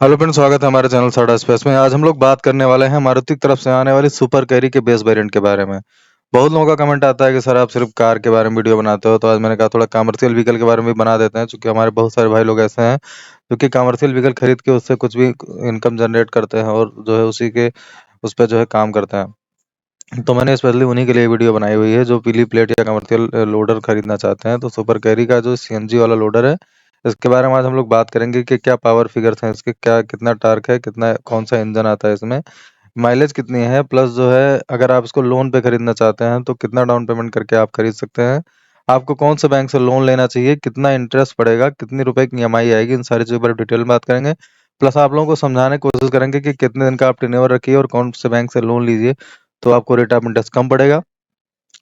Hello friend, स्वागत है हमारे चैनल साडा स्पेस में। आज हम लोग बात करने वाले हैं मारुति की तरफ से आने वाली सुपर कैरी के बेस वेरिएंट के बारे में। बहुत लोगों का कमेंट आता है कि सर आप सिर्फ कार के बारे में वीडियो बनाते हो, तो आज मैंने कहा थोड़ा कमर्शियल व्हीकल के बारे में भी बना देते हैं, क्योंकि हमारे बहुत सारे भाई लोग ऐसे हैं जो कि कमर्शियल व्हीकल खरीद के उससे कुछ भी इनकम जनरेट करते हैं और जो है उसी के उस पर जो है काम करते हैं। तो मैंने स्पेशली उन्हीं के लिए वीडियो बनाई हुई है जो पीली प्लेट या कमर्शियल लोडर खरीदना चाहते हैं। तो सुपर कैरी का जो सीएनजी वाला लोडर है, इसके बारे में आज हम लोग बात करेंगे कि क्या पावर फिगर्स हैं इसके, क्या कितना टार्क है, कितना कौन सा इंजन आता है इसमें, माइलेज कितनी है, प्लस जो है अगर आप इसको लोन पे खरीदना चाहते हैं तो कितना डाउन पेमेंट करके आप खरीद सकते हैं, आपको कौन से बैंक से लोन लेना चाहिए, कितना इंटरेस्ट पड़ेगा, कितनी रुपए की ईएमआई आएगी, इन सारी चीज़ों पर डिटेल में बात करेंगे। प्लस आप लोगों को समझाने की कोशिश करेंगे कि कितने दिन का आप टेन्योर रखिए और कौन से बैंक से लोन लीजिए तो आपको रेट ऑफ इंटरेस्ट कम पड़ेगा।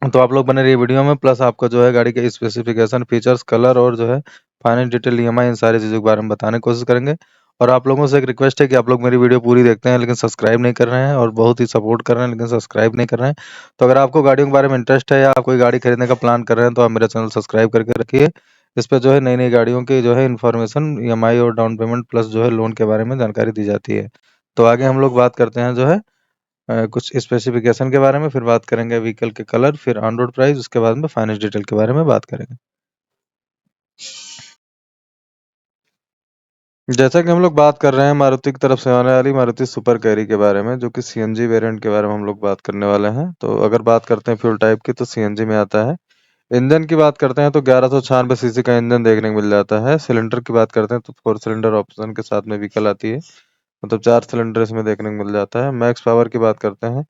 तो आप लोग बने रहिए वीडियो में। प्लस आपको जो है गाड़ी के स्पेसिफिकेशन, फीचर्स, कलर और जो है फाइनेंस डिटेल, ईएमआई, इन सारी चीज़ों के बारे में बताने की कोशिश करेंगे। और आप लोगों से एक रिक्वेस्ट है कि आप लोग मेरी वीडियो पूरी देखते हैं लेकिन सब्सक्राइब नहीं कर रहे हैं, और बहुत ही सपोर्ट कर रहे हैं लेकिन सब्सक्राइब नहीं कर रहे हैं। तो अगर आपको गाड़ियों के बारे में इंटरेस्ट है या आप कोई गाड़ी खरीदने का प्लान कर रहे हैं तो आप मेरा चैनल सब्सक्राइब करके रखिए। इस पे जो है नई नई गाड़ियों की जो है इन्फॉर्मेशन, ईएमआई और डाउन पेमेंट प्लस जो है लोन के बारे में जानकारी दी जाती है। तो आगे हम लोग बात करते हैं जो है कुछ स्पेसिफिकेशन के बारे में, फिर बात करेंगे व्हीकल के कलर, फिर ऑन रोड प्राइस, उसके बाद में फाइनेंस डिटेल के बारे में बात करेंगे। जैसा कि हम लोग बात कर रहे हैं मारुति की तरफ से आने वाली मारुति सुपर कैरी के बारे में, जो कि सीएनजी वेरिएंट के बारे में हम लोग बात करने वाले हैं। तो अगर बात करते हैं फ्यूल टाइप की, तो सीएनजी में आता है। इंजन की बात करते हैं तो 1196 सीसी का इंजन देखने को मिल जाता है। सिलेंडर की बात करते हैं तो 4 सिलेंडर ऑप्शन के साथ में व्हीकल आती है, मतलब 4 सिलेंडर इसमें देखने को मिल जाता है। मैक्स पावर की बात करते हैं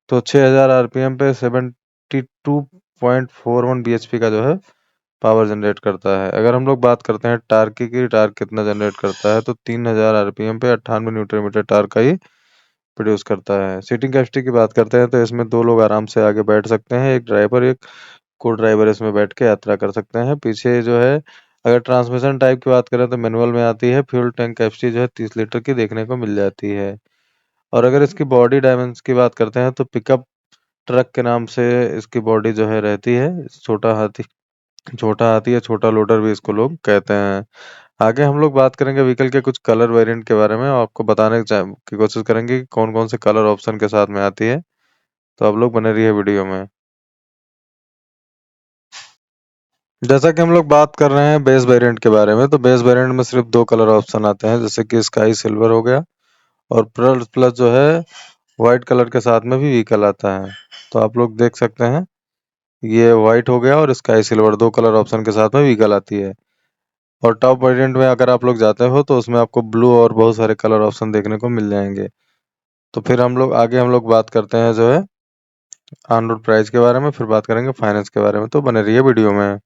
तो 6000 आरपीएम पे 72.41 बीएचपी का जो है पावर जनरेट करता है। अगर हम लोग बात करते हैं टार्क की, टार्क कितना जनरेट करता है तो 3000 आरपीएम पे 98 न्यूटन मीटर टार्क का ही प्रोड्यूस करता है। सीटिंग कैपेसिटी की बात करते हैं तो इसमें 2 लोग आराम से आगे बैठ सकते हैं, एक ड्राइवर, एक को ड्राइवर इसमें बैठ के यात्रा कर सकते हैं। पीछे जो है अगर ट्रांसमिशन टाइप की बात करें तो मैनुअल में आती है। फ्यूल टैंक कैपेसिटी जो है 30 लीटर की देखने को मिल जाती है। और अगर इसकी बॉडी डायमेंशन की बात करते हैं तो पिकअप ट्रक के नाम से इसकी बॉडी जो है रहती है। छोटा हाथी या छोटा लोडर भी इसको लोग कहते हैं। आगे हम लोग बात करेंगे व्हीकल के कुछ कलर वेरिएंट के बारे में, और आपको बताने की कोशिश करेंगे कि कौन कौन से कलर ऑप्शन के साथ में आती है। तो आप लोग बने रहिए वीडियो में। जैसा कि हम लोग बात कर रहे हैं बेस वेरिएंट के बारे में, तो बेस वेरिएंट में सिर्फ 2 कलर ऑप्शन आते हैं, जैसे कि स्काई सिल्वर हो गया, और प्लस प्लस जो है व्हाइट कलर के साथ में भी व्हीकल आता है। तो आप लोग देख सकते हैं, ये व्हाइट हो गया और स्काई सिल्वर 2 कलर ऑप्शन के साथ में व्हीकल आती है। और टॉप वेरिएंट में अगर आप लोग जाते हो तो उसमें आपको ब्लू और बहुत सारे कलर ऑप्शन देखने को मिल जाएंगे। तो फिर हम लोग बात करते हैं जो है ऑन रोड प्राइस के बारे में, फिर बात करेंगे फाइनेंस के बारे में। तो बने रहिए वीडियो में।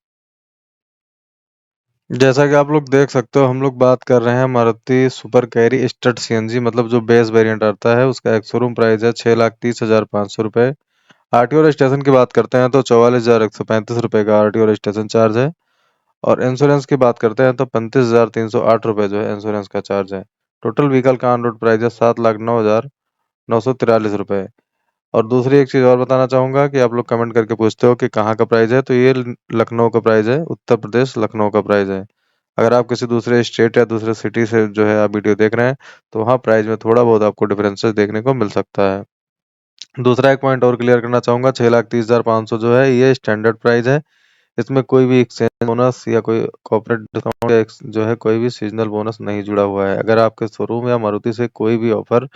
जैसा कि आप लोग देख सकते हो, हम लोग बात कर रहे हैं Maruti super carry stud CNG, मतलब जो बेस वेरिएंट आता है उसका एक शोरूम प्राइस है 6,30,500 रुपये। आरटीओ रजिस्ट्रेशन की बात करते हैं तो 44,135 रुपये का आरटीओ रजिस्ट्रेशन चार्ज है। और इंश्योरेंस की बात करते हैं तो 35,308 रुपये जो है इंश्योरेंस का चार्ज है। टोटल व्हीकल का ऑन रोड प्राइस है 7,09,943 रुपये। और दूसरी एक चीज़ और बताना चाहूँगा कि आप लोग कमेंट करके पूछते हो कि कहाँ का प्राइस है, तो ये लखनऊ का प्राइस है, उत्तर प्रदेश लखनऊ का प्राइस है। अगर आप किसी दूसरे स्टेट या दूसरे सिटी से जो है आप वीडियो देख रहे हैं तो वहाँ प्राइस में थोड़ा बहुत आपको डिफरेंसेस देखने को मिल सकता है। दूसरा एक पॉइंट और क्लियर करना चाहूँगा, 6,30,500 जो है ये स्टैंडर्ड प्राइस है। इसमें कोई भी एक्सचेंज बोनस या कोई कॉर्पोरेट डिस्काउंट या जो है कोई भी सीजनल बोनस नहीं जुड़ा हुआ है। अगर आपके शोरूम या मारुति से कोई भी ऑफर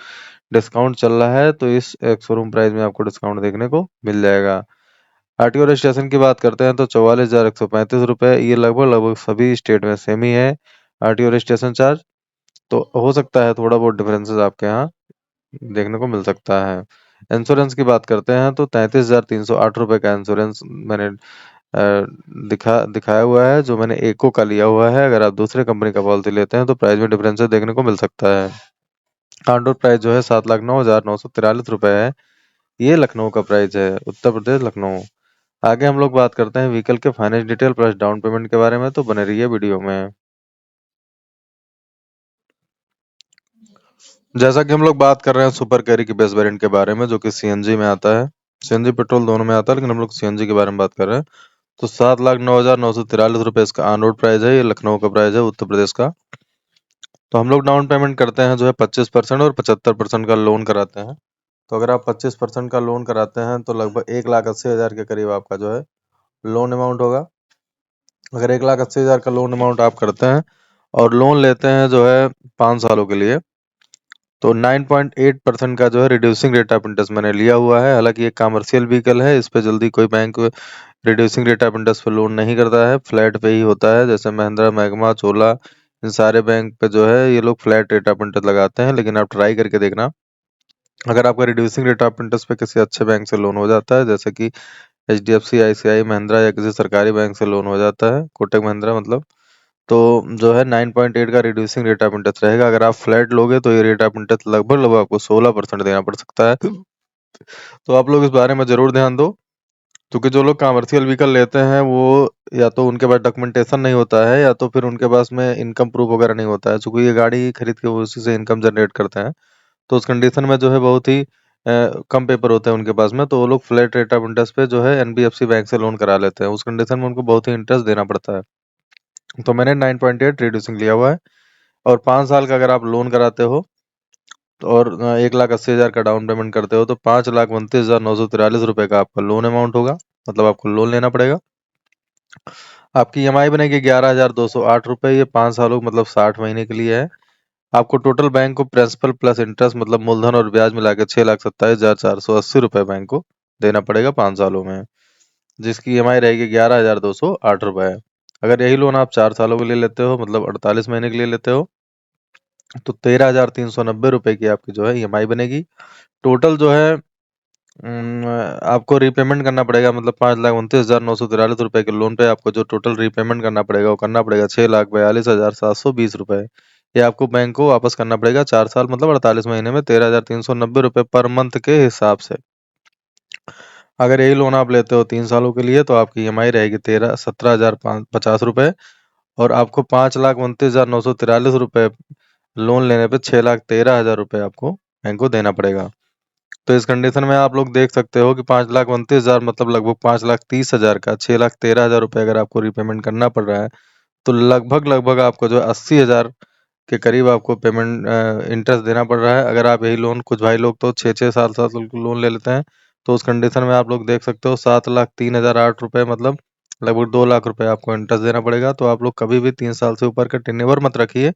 डिस्काउंट चल रहा है तो इस एक शोरूम प्राइस में आपको डिस्काउंट देखने को मिल जाएगा। आरटीओ रजिस्ट्रेशन की बात करते हैं तो 44,135 रुपये, ये लगभग लगभग सभी स्टेट में सेम ही है आरटीओ रजिस्ट्रेशन चार्ज। तो हो सकता है थोड़ा बहुत डिफरेंसेस आपके यहाँ देखने को मिल सकता है। इंश्योरेंस की बात करते हैं तो 33,308 रुपये का इंश्योरेंस मैंने दिखाया हुआ है, जो मैंने एको का लिया हुआ है। अगर आप दूसरे कंपनी का पॉलिसी लेते हैं तो प्राइस में डिफरेंसेस देखने को मिल सकता है। ऑन रोड प्राइस जो है 7,09,943 रुपये है। ये लखनऊ का प्राइस है, उत्तर प्रदेश लखनऊ। आगे हम लोग बात करते हैं व्हीकल के finance detail plus down payment के बारे में। तो बने रहिए वीडियो में। जैसा कि हम लोग बात कर रहे हैं सुपर कैरी की बेस वेरिएंट के बारे में, जो कि सीएनजी में आता है। सीएनजी पेट्रोल दोनों में आता है, लेकिन हम लोग सीएनजी के बारे में बात कर रहे हैं। तो 7,09,943 रुपये इसका ऑन रोड प्राइस है। ये लखनऊ का प्राइस है, उत्तर प्रदेश का। तो हम लोग डाउन पेमेंट करते हैं जो है 25% और 75% का लोन कराते हैं। तो अगर आप 25% का लोन कराते हैं तो लगभग 1,80,000 के करीब आपका जो है लोन अमाउंट होगा। अगर 1,80,000 का लोन अमाउंट आप करते हैं और लोन लेते हैं जो है 5 सालों के लिए, तो 9.8% का जो है रिड्यूसिंग रेट ऑफ इंटरेस्ट मैंने लिया हुआ है। हालांकि ये कमर्शियल व्हीकल है, इस पे जल्दी कोई bank reducing rate of interest पे लोन नहीं करता है, फ्लैट पे ही होता है। जैसे महिंद्रा, मैग्मा, चोला, इन सारे बैंक पे जो है ये लोग फ्लैट रेट ऑफ इंटरेस्ट लगाते हैं। लेकिन आप ट्राई करके देखना, अगर आपका रिड्यूसिंग रेट ऑफ इंटरेस्ट पे किसी अच्छे बैंक से लोन हो जाता है, जैसे कि HDFC, ICICI, महिंद्रा या किसी सरकारी बैंक से लोन हो जाता है, कोटक महिंद्रा मतलब, तो जो है 9.8 का रिड्यूसिंग रेट ऑफ इंटरेस्ट रहेगा। अगर आप फ्लैट लोगे तो ये रेट ऑफ इंटरेस्ट लगभग लगभग आपको 16% देना पड़ सकता है। तो आप लोग इस बारे में जरूर ध्यान दो, क्योंकि जो लोग कमर्शियल व्हीकल लेते हैं वो या तो उनके पास डॉक्यूमेंटेशन नहीं होता है, या तो फिर उनके पास में इनकम प्रूफ वगैरह नहीं होता है। चूंकि ये गाड़ी खरीद के वो उसी से इनकम जनरेट करते हैं, तो उस कंडीशन में जो है बहुत ही कम पेपर होते हैं उनके पास में, तो वो लोग फ्लैट रेट ऑफ इंटरेस्ट पे जो है NBFC बैंक से लोन करा लेते हैं। उस कंडीशन में उनको बहुत ही इंटरेस्ट देना पड़ता है। तो मैंने 9.8 रिड्यूसिंग लिया हुआ है, और 5 साल का अगर आप लोन कराते हो तो और 1,80,000 का डाउन पेमेंट करते हो, तो 5,29,943 रुपए का आपका लोन अमाउंट होगा। मतलब आपको लोन लेना पड़ेगा। आपकी EMI बनेगी 11,208 रुपए। ये 5 सालों मतलब 60 महीने के लिए है। आपको टोटल बैंक को प्रिंसिपल प्लस इंटरेस्ट मतलब मूलधन और ब्याज मिला के 6,27,480 रुपए बैंक को देना पड़ेगा 5 सालों में, जिसकी EMI रहेगी 11,208 रुपए। अगर यही लोन आप 4 सालों के लिए लेते हो, मतलब 48 महीने के लिए लेते हो, तो 13,390 रुपए की आपकी जो है EMI बनेगी। टोटल जो है आपको रीपेमेंट करना पड़ेगा, मतलब 5,29,943 रुपए के लोन पे आपको जो टोटल रीपेमेंट करना पड़ेगा वो करना पड़ेगा 6,42,720 रुपए। ये आपको बैंक को वापस करना पड़ेगा 4 साल मतलब 48 महीने में 13,390 रुपए पर मंथ के हिसाब से। अगर यही लोन आप लेते हो 3 सालों के लिए, तो आपकी EMI रहेगी 17,050 रुपए, और आपको 5,29,943 रुपए लोन लेने पे 6,13,000 रुपए आपको बैंक को देना पड़ेगा। तो इस कंडीशन में आप लोग देख सकते हो कि 5,29,000 मतलब लगभग 5,30,000 का 6,13,000 रुपए अगर आपको रीपेमेंट करना पड़ रहा है, तो लगभग लगभग आपको जो 80,000 के करीब आपको पेमेंट इंटरेस्ट देना पड़ रहा है। अगर आप यही लोन, कुछ भाई लोग तो 6-6 साल 7 साल के लोन ले लेते हैं, तो उस कंडीशन में आप लोग देख सकते हो 7,03,008 रुपए मतलब लगभग 2 लाख रुपए आपको इंटरेस्ट देना पड़ेगा। तो आप लोग कभी भी 3 साल से ऊपर का टेन्योर मत रखिए।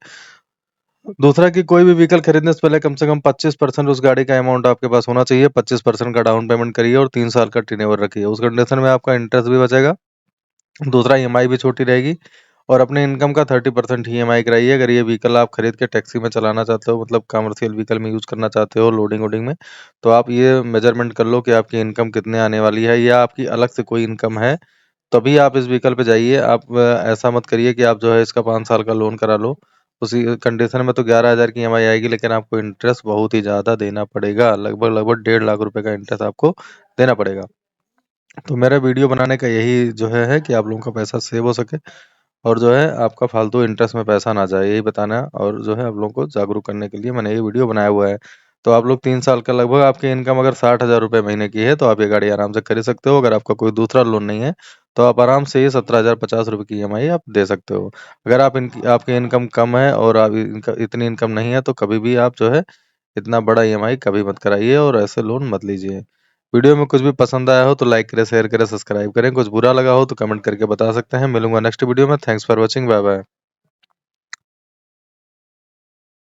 दूसरा कि कोई भी व्हीकल खरीदने से पहले कम से कम 25% उस गाड़ी का अमाउंट आपके पास होना चाहिए। 25% का डाउन पेमेंट करिए और 3 साल का टेन्योर रखिए। उस कंडीशन में आपका इंटरेस्ट भी बचेगा, दूसरा EMI भी छोटी रहेगी, और अपने इनकम का 30% ही EMI कराइए। अगर ये व्हीकल आप खरीद के टैक्सी में चलाना चाहते हो, मतलब कमर्शियल व्हीकल में यूज करना चाहते हो लोडिंग वोडिंग में, तो आप ये मेजरमेंट कर लो कि आपकी इनकम कितने आने वाली है, या आपकी अलग से कोई इनकम है, तभी आप इस व्हीकल पे जाइए। आप ऐसा मत करिए कि आप जो है इसका 5 साल का लोन करा लो। उसी कंडीशन में तो 11,000 की EMI आएगी, लेकिन आपको इंटरेस्ट बहुत ही ज्यादा देना पड़ेगा, लगभग लगभग 1,50,000 रुपए का इंटरेस्ट आपको देना पड़ेगा। तो मेरा वीडियो बनाने का यही जो है कि आप लोगों का पैसा सेव हो सके, और जो है आपका फालतू इंटरेस्ट में पैसा ना जाए, यही बताना और जो है आप लोगों को जागरूक करने के लिए मैंने ये वीडियो बनाया हुआ है। तो आप लोग 3 साल का लगभग आपकी इनकम अगर 60,000 रुपये महीने की है, तो आप ये गाड़ी आराम से खरीद सकते हो। अगर आपका कोई दूसरा लोन नहीं है, तो आप आराम से ये 17,050 रुपये की EMI आप दे सकते हो। अगर आपकी इनकम कम है और आप इतनी इनकम नहीं है, तो कभी भी आप जो है इतना बड़ा EMI कभी मत कराइए और ऐसे लोन मत लीजिए। वीडियो में कुछ भी पसंद आया हो तो लाइक करें, शेयर करें, सब्सक्राइब करें। कुछ बुरा लगा हो तो कमेंट करके बता सकते हैं। मिलूंगा नेक्स्ट वीडियो में। Thanks for watching. Bye bye.